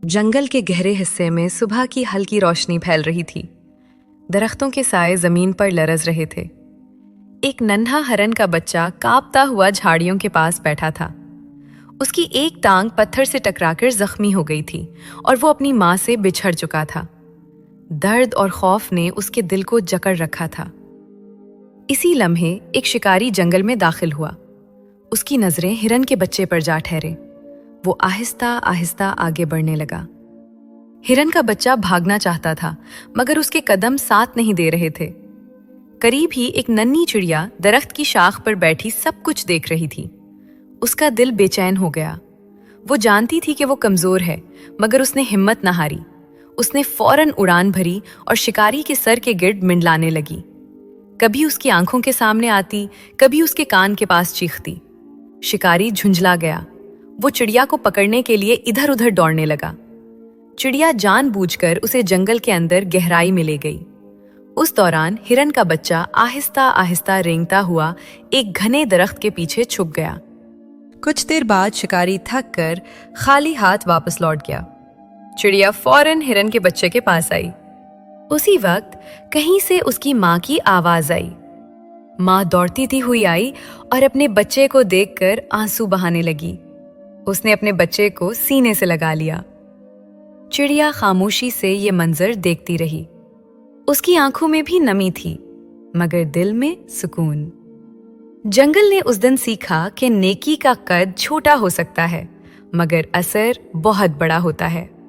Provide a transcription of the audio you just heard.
जंगल के गहरे हिस्से में सुबह की हल्की रोशनी फैल रही थी। दरख्तों के साए जमीन पर लरज रहे थे। एक नन्हा हरन का बच्चा कांपता हुआ झाड़ियों के पास बैठा था। उसकी एक टांग पत्थर से टकराकर जख्मी हो गई थी और वो अपनी माँ से बिछड़ चुका था। दर्द और खौफ ने उसके दिल को जकड़ रखा था। इसी लम्हे एक शिकारी जंगल में दाखिल हुआ। उसकी नजरें हिरन के बच्चे पर जा ठहरे। वो आहिस्ता आहिस्ता आगे बढ़ने लगा। हिरन का बच्चा भागना चाहता था, मगर उसके कदम साथ नहीं दे रहे थे। करीब ही एक नन्ही चिड़िया दरख्त की शाख पर बैठी सब कुछ देख रही थी। उसका दिल बेचैन हो गया। वो जानती थी कि वो कमजोर है, मगर उसने हिम्मत न हारी। उसने फौरन उड़ान भरी और शिकारी के सर के गिर्द मिंडलाने लगी। कभी उसकी आंखों के सामने आती, कभी उसके कान के पास चीखती। शिकारी झुंझला गया। वो चिड़िया को पकड़ने के लिए इधर उधर दौड़ने लगा। चिड़िया जानबूझकर उसे जंगल के अंदर गहराई में ले गई। उस दौरान हिरन का बच्चा आहिस्ता आहिस्ता रेंगता हुआ एक घने दरख्त के पीछे छुप गया। कुछ देर बाद शिकारी थक कर खाली हाथ वापस लौट गया। चिड़िया फौरन हिरन के बच्चे के पास आई। उसी वक्त कहीं से उसकी माँ की आवाज आई। माँ दौड़ती हुई आई और अपने बच्चे को देखकर आंसू बहाने लगी। उसने अपने बच्चे को सीने से लगा लिया। चिड़िया खामोशी से ये मंजर देखती रही। उसकी आंखों में भी नमी थी, मगर दिल में सुकून। जंगल ने उस दिन सीखा कि नेकी का कद छोटा हो सकता है, मगर असर बहुत बड़ा होता है।